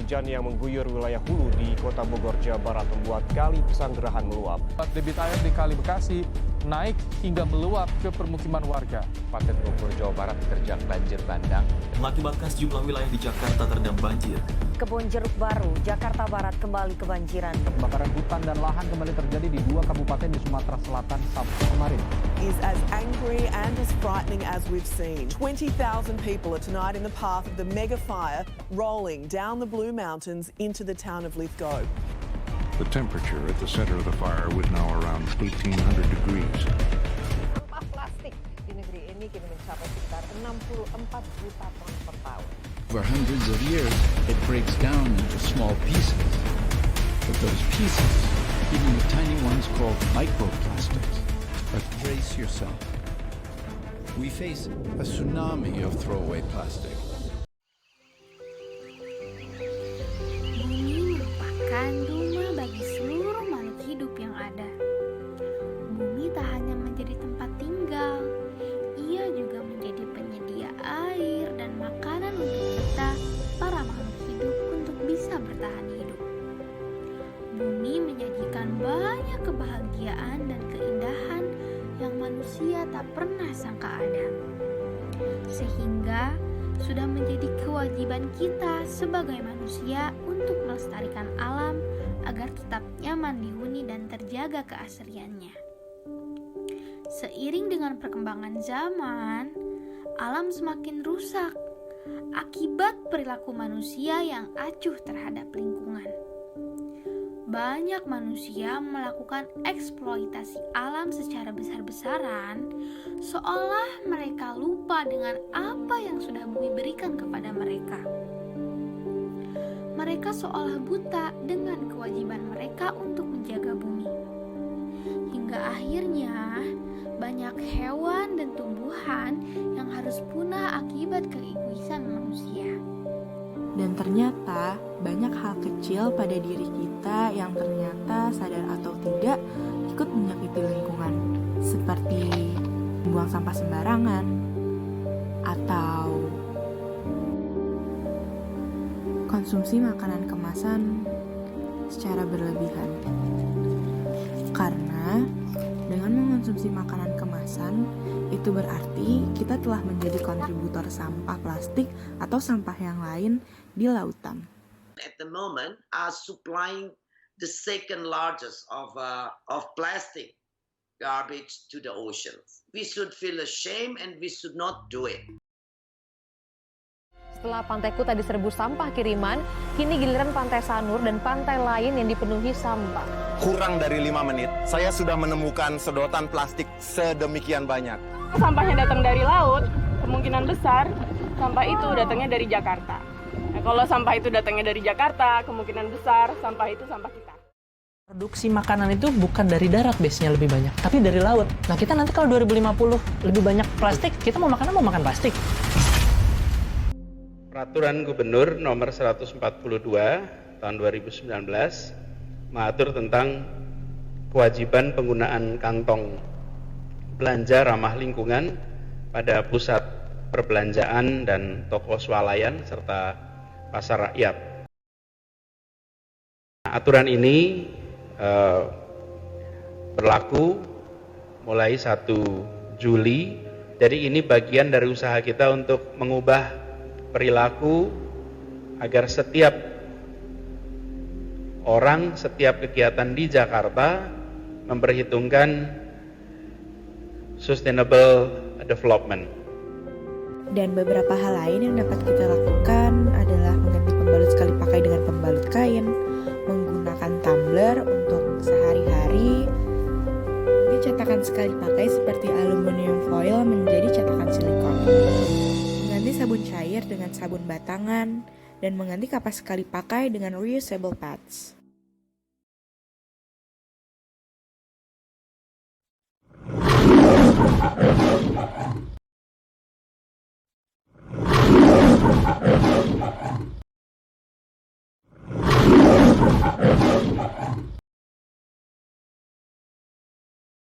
hujan yang mengguyur wilayah hulu di Kota Bogor, Jawa Barat membuat Kali Pesanggerahan meluap. Debit air di Kali Bekasi naik hingga meluap ke permukiman warga. Kabupaten Bogor, Jawa Barat diterjang banjir bandang. Mengakibatkan sejumlah wilayah di Jakarta terendam banjir. Kebon Jeruk Baru, Jakarta Barat kembali kebanjiran. Kebakaran hutan dan lahan kembali terjadi di 2 kabupaten di Sumatera Selatan Sabtu kemarin. Is as angry and as frightening as we've seen. 20,000 people are tonight in the path of the mega fire rolling down the Blue Mountains into the town of Lithgow. The temperature at the center of the fire was now around 1,800 degrees. Sampah plastik di negeri ini kini mencapai sekitar 64 juta ton per tahun. For hundreds of years, it breaks down into small pieces. But those pieces, even the tiny ones called microplastics, but brace yourself. We face a tsunami of throwaway plastic. Bumi merupakan rumah bagi seluruh makhluk hidup yang ada. Bumi tak hanya menjadi tempat tinggal, ia juga menjadi penyedia air dan makanan untuk kita, para makhluk hidup, untuk bisa bertahan hidup. Bumi menyajikan banyak kebahagiaan dan keindahan yang manusia tak pernah sangka ada. Sehingga sudah menjadi kewajiban kita sebagai manusia untuk melestarikan alam agar tetap nyaman dihuni dan terjaga keasliannya. Seiring dengan perkembangan zaman, alam semakin rusak akibat perilaku manusia yang acuh terhadap lingkungan. Banyak manusia melakukan eksploitasi alam secara besar-besaran, seolah mereka lupa dengan apa yang sudah bumi berikan kepada mereka. Mereka seolah buta dengan kewajiban mereka untuk menjaga bumi. Hingga akhirnya, banyak hewan dan tumbuhan yang harus punah akibat keegoisan manusia. Dan ternyata banyak hal kecil pada diri kita yang ternyata sadar atau tidak ikut menyakiti lingkungan, seperti buang sampah sembarangan atau konsumsi makanan kemasan secara berlebihan. Karena dengan mengonsumsi makanan kemasan, itu berarti kita telah menjadi kontributor sampah plastik atau sampah yang lain di lautan. At the moment, are supplying the second largest of plastic garbage to the oceans. We should feel ashamed and we should not do it. Setelah Pantai Kuta diserbu sampah kiriman, kini giliran Pantai Sanur dan pantai lain yang dipenuhi sampah. Kurang dari 5 menit, saya sudah menemukan sedotan plastik sedemikian banyak. Sampahnya datang dari laut, kemungkinan besar sampah itu datangnya dari Jakarta. Nah, kalau sampah itu datangnya dari Jakarta, kemungkinan besar sampah itu sampah kita. Produksi makanan itu bukan dari darat base-nya lebih banyak, tapi dari laut. Nah kita nanti kalau 2050 lebih banyak plastik, kita mau makan plastik. Peraturan Gubernur nomor 142 tahun 2019 mengatur tentang kewajiban penggunaan kantong belanja ramah lingkungan pada pusat perbelanjaan dan toko swalayan serta pasar rakyat. Aturan ini berlaku mulai 1 Juli, jadi ini bagian dari usaha kita untuk mengubah perilaku agar setiap orang, setiap kegiatan di Jakarta memperhitungkan sustainable development. Dan beberapa hal lain yang dapat kita lakukan adalah mengganti pembalut sekali pakai dengan pembalut kain, menggunakan tumbler untuk sehari-hari, cetakan sekali pakai seperti aluminium foil menjadi cetakan silikon, mengganti sabun cair dengan sabun batangan, dan mengganti kapas sekali pakai dengan reusable pads.